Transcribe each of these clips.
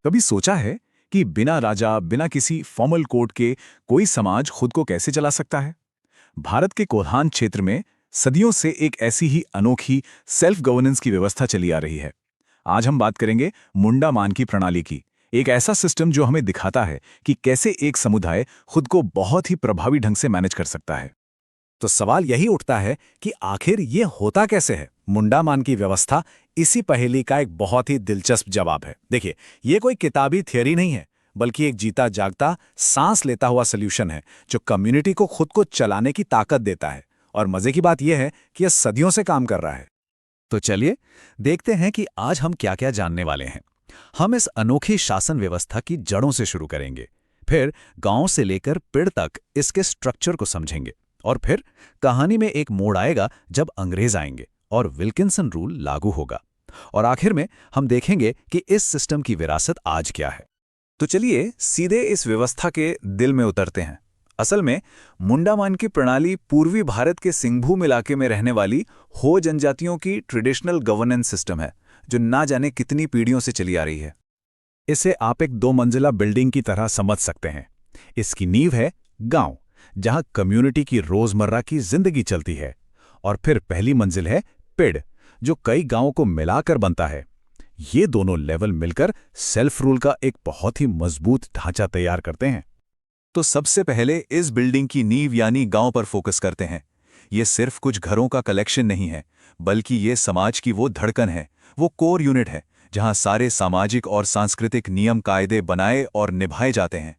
कभी सोचा है कि बिना राजा, बिना किसी फॉर्मल कोड के कोई समाज खुद को कैसे चला सकता है? भारत के कोल्हान क्षेत्र में सदियों से एक ऐसी ही अनोखी सेल्फ गवर्नेंस की व्यवस्था चली आ रही है। आज हम बात करेंगे मुंडा मान की प्रणाली की, एक ऐसा सिस्टम जो हमें दिखाता है कि कैसे एक समुदाय खुद को बहुत ही प्रभावी ढंग से मैनेज कर सकता है। तो सवाल यही उठता है कि आखिर ये होता कैसे है। मुंडा मान की व्यवस्था इसी पहेली का एक बहुत ही दिलचस्प जवाब है। देखिए, ये कोई किताबी थियरी नहीं है, बल्कि एक जीता जागता, सांस लेता हुआ सॉल्यूशन है जो कम्युनिटी को खुद को चलाने की ताकत देता है। और मजे की बात यह है कि यह सदियों से काम कर रहा है। तो चलिए देखते हैं कि आज हम क्या क्या जानने वाले हैं। हम इस अनोखी शासन व्यवस्था की जड़ों से शुरू करेंगे, फिर गांव से लेकर पिड़ तक इसके स्ट्रक्चर को समझेंगे, और फिर कहानी में एक मोड़ आएगा जब अंग्रेज आएंगे और विल्किंसन रूल लागू होगा। और आखिर में हम देखेंगे कि इस सिस्टम की विरासत आज क्या है। तो चलिए सीधे इस व्यवस्था के दिल में उतरते हैं। असल में मुंडामान की प्रणाली पूर्वी भारत के सिंहभूम इलाके में रहने वाली हो जनजातियों की ट्रेडिशनल गवर्नेंस सिस्टम है, जो ना जाने कितनी पीढ़ियों से चली आ रही है। इसे आप एक 2 मंजिला बिल्डिंग की तरह समझ सकते हैं। इसकी नींव है गांव, जहां कम्युनिटी की रोजमर्रा की जिंदगी चलती है, और फिर पहली मंजिल है पेड़, जो कई गांवों को मिलाकर बनता है। ये दोनों लेवल मिलकर सेल्फ रूल का एक बहुत ही मजबूत ढांचा तैयार करते हैं। तो सबसे पहले इस बिल्डिंग की नींव यानी गांव पर फोकस करते हैं। ये सिर्फ कुछ घरों का कलेक्शन नहीं है, बल्कि ये समाज की वो धड़कन है, वो कोर यूनिट है, जहां सारे सामाजिक और सांस्कृतिक नियम कायदे बनाए और निभाए जाते हैं।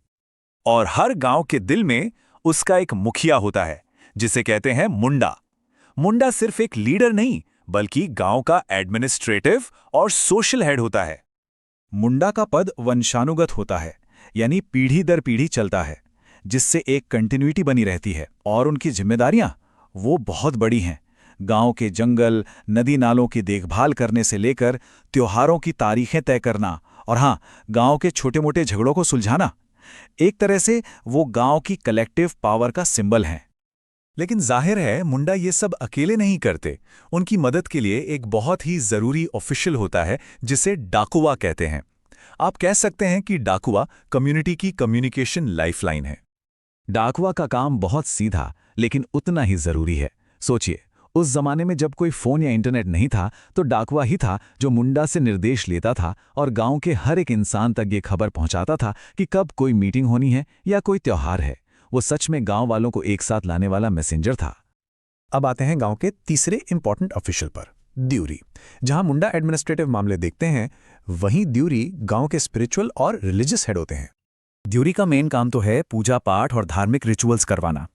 और हर गांव के दिल में उसका एक मुखिया होता है, जिसे कहते हैं मुंडा। मुंडा सिर्फ एक लीडर नहीं, बल्कि गांव का एडमिनिस्ट्रेटिव और सोशल हेड होता है। मुंडा का पद वंशानुगत होता है, यानी पीढ़ी दर पीढ़ी चलता है, जिससे एक कंटिन्यूटी बनी रहती है। और उनकी जिम्मेदारियां वो बहुत बड़ी हैं। गांव के जंगल, नदी नालों की देखभाल करने से लेकर त्योहारों की तारीखें तय करना, और हां, गांव के छोटे मोटे झगड़ों को सुलझाना। एक तरह से वो गांव की कलेक्टिव पावर का सिंबल है। लेकिन जाहिर है मुंडा ये सब अकेले नहीं करते। उनकी मदद के लिए एक बहुत ही जरूरी ऑफिशियल होता है, जिसे डाकुआ कहते हैं। आप कह सकते हैं कि डाकुआ कम्युनिटी की कम्युनिकेशन लाइफलाइन है। डाकुआ का काम बहुत सीधा लेकिन उतना ही जरूरी है। सोचिए, उस जमाने में जब कोई फोन या इंटरनेट नहीं था, तो डाकुआ ही था जो मुंडा से निर्देश लेता था और गांव के हर एक इंसान तक ये खबर पहुंचाता था कि कब कोई मीटिंग होनी है या कोई त्योहार है। वो सच में गांव वालों को एक साथ लाने वाला मैसेंजर था। अब आते हैं गांव के तीसरे इंपॉर्टेंट ऑफिशियल पर, द्यूरी। जहां मुंडा एडमिनिस्ट्रेटिव मामले देखते हैं, वहीं द्यूरी गांव के स्पिरिचुअल और रिलीजियस हेड होते हैं। द्यूरी का मेन काम तो है पूजा पाठ और धार्मिक रिचुअल्स करवाना।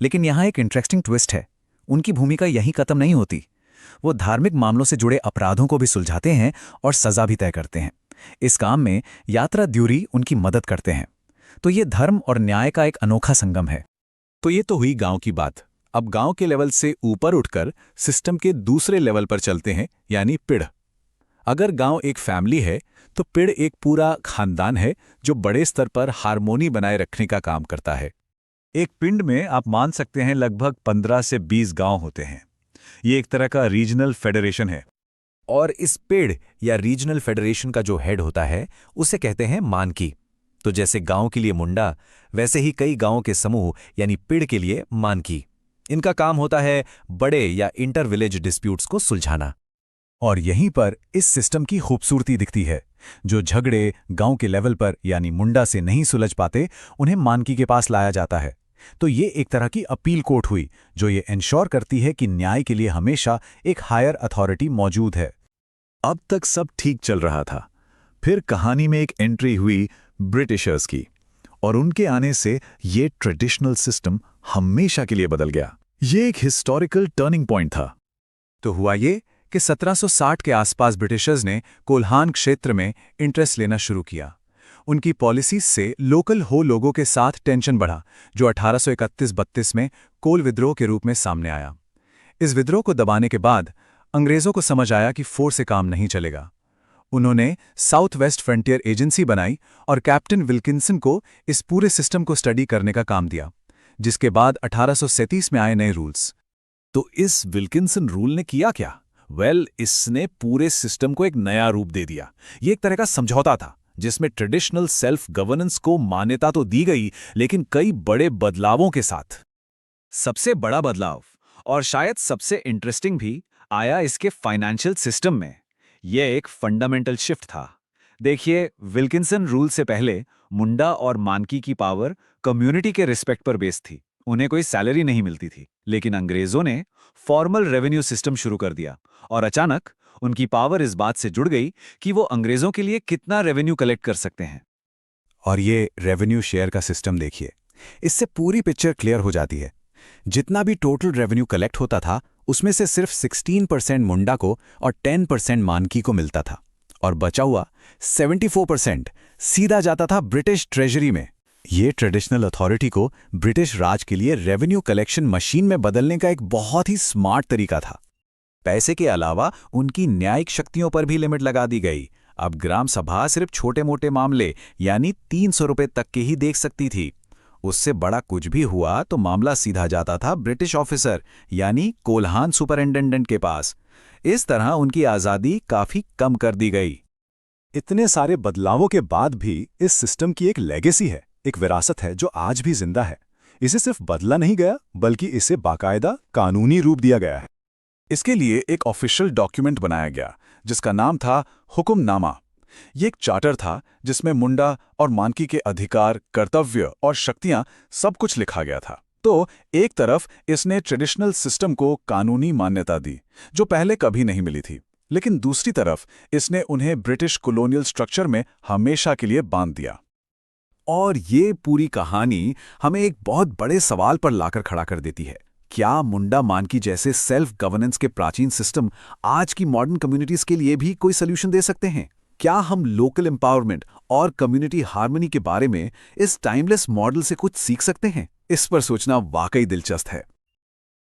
लेकिन यहाँ एक इंटरेस्टिंग ट्विस्ट है। उनकी भूमिका यहीं खत्म नहीं होती। वो धार्मिक मामलों से जुड़े अपराधों को भी सुलझाते हैं और सजा भी तय करते हैं। इस काम में यात्रा द्यूरी उनकी मदद करते हैं। तो ये धर्म और न्याय का एक अनोखा संगम है। तो ये तो हुई गांव की बात। अब गांव के लेवल से ऊपर उठकर सिस्टम के दूसरे लेवल पर चलते हैं, यानी पिड़। अगर गांव एक फैमिली है, तो पिड़ एक पूरा खानदान है जो बड़े स्तर पर हार्मोनी बनाए रखने का काम करता है। एक पिंड में आप मान सकते हैं लगभग 15 से 20 गांव होते हैं। ये एक तरह का रीजनल फेडरेशन है। और इस पेड़ या रीजनल फेडरेशन का जो हेड होता है, उसे कहते हैं मानकी। तो जैसे गांव के लिए मुंडा, वैसे ही कई गांवों के समूह यानी पिड़ के लिए मानकी। इनका काम होता है बड़े या इंटर विलेज डिस्प्यूट्स को सुलझाना। और यहीं पर इस सिस्टम की खूबसूरती दिखती है। जो झगड़े गांव के लेवल पर यानी मुंडा से नहीं सुलझ पाते, उन्हें मानकी के पास लाया जाता है। तो ये एक तरह की अपील कोर्ट हुई, जो ये इंश्योर करती है कि न्याय के लिए हमेशा एक हायर अथॉरिटी मौजूद है। अब तक सब ठीक चल रहा था। फिर कहानी में एक एंट्री हुई ब्रिटिशर्स की, और उनके आने से ये ट्रेडिशनल सिस्टम हमेशा के लिए बदल गया। ये एक हिस्टोरिकल टर्निंग पॉइंट था। तो हुआ ये कि 1760 के आसपास ब्रिटिशर्स ने कोल्हान क्षेत्र में इंटरेस्ट लेना शुरू किया। उनकी पॉलिसीज से लोकल हो लोगों के साथ टेंशन बढ़ा, जो 1831-32 में कोल विद्रोह के रूप में सामने आया। इस विद्रोह को दबाने के बाद अंग्रेजों को समझ आया कि फोर्स से काम नहीं चलेगा। उन्होंने साउथ वेस्ट फ्रंटियर एजेंसी बनाई और कैप्टन विल्किंसन को इस पूरे सिस्टम को स्टडी करने का काम दिया, जिसके बाद 1837 में आए नए रूल्स। तो इस विल्किंसन रूल ने किया क्या? इसने पूरे सिस्टम को एक नया रूप दे दिया। ये एक तरह का समझौता था। जिसमें ट्रेडिशनल सेल्फ गवर्नेंस को मान्यता तो दी गई, लेकिन कई बड़े बदलावों के साथ। सबसे बड़ा बदलाव, और शायद सबसे इंटरेस्टिंग भी, आया इसके फाइनेंशियल सिस्टम में। यह एक फंडामेंटल शिफ्ट था। देखिए, विल्किंसन रूल से पहले मुंडा और मानकी की पावर कम्युनिटी के रिस्पेक्ट पर बेस्ड थी। उन्हें कोई सैलरी नहीं मिलती थी। लेकिन अंग्रेजों ने फॉर्मल रेवेन्यू सिस्टम शुरू कर दिया, और अचानक उनकी पावर इस बात से जुड़ गई कि वो अंग्रेजों के लिए कितना रेवेन्यू कलेक्ट कर सकते हैं। और ये रेवेन्यू शेयर का सिस्टम देखिए, इससे पूरी पिक्चर क्लियर हो जाती है। जितना भी टोटल रेवेन्यू कलेक्ट होता था, उसमें से सिर्फ 16% मुंडा को और 10% मानकी को मिलता था, और बचा हुआ 74% सीधा जाता था ब्रिटिश ट्रेजरी में। ये ट्रेडिशनल अथॉरिटी को ब्रिटिश राज के लिए रेवेन्यू कलेक्शन मशीन में बदलने का एक बहुत ही स्मार्ट तरीका था। पैसे के अलावा उनकी न्यायिक शक्तियों पर भी लिमिट लगा दी गई। अब ग्राम सभा सिर्फ छोटे मोटे मामले यानी 300 रुपए तक के ही देख सकती थी। उससे बड़ा कुछ भी हुआ तो मामला सीधा जाता था ब्रिटिश ऑफिसर यानी कोल्हान सुपरिंटेंडेंट के पास। इस तरह उनकी आज़ादी काफी कम कर दी गई। इतने सारे बदलावों के बाद भी इस सिस्टम की एक लेगेसी है, एक विरासत है जो आज भी जिंदा है। इसे सिर्फ बदला नहीं गया, बल्कि इसे बाकायदा कानूनी रूप दिया गया है। इसके लिए एक ऑफिशियल डॉक्यूमेंट बनाया गया जिसका नाम था हुक्मनामा। ये एक चार्टर था जिसमें मुंडा और मानकी के अधिकार, कर्तव्य और शक्तियां सब कुछ लिखा गया था। तो एक तरफ इसने ट्रेडिशनल सिस्टम को कानूनी मान्यता दी जो पहले कभी नहीं मिली थी, लेकिन दूसरी तरफ इसने उन्हें ब्रिटिश कॉलोनियल स्ट्रक्चर में हमेशा के लिए बांध दिया। और ये पूरी कहानी हमें एक बहुत बड़े सवाल पर लाकर खड़ा कर देती है। क्या मुंडा मानकी जैसे सेल्फ गवर्नेंस के प्राचीन सिस्टम आज की मॉडर्न कम्युनिटीज के लिए भी कोई सॉल्यूशन दे सकते हैं? क्या हम लोकल एम्पावरमेंट और कम्युनिटी हार्मनी के बारे में इस टाइमलेस मॉडल से कुछ सीख सकते हैं? इस पर सोचना वाकई दिलचस्प है।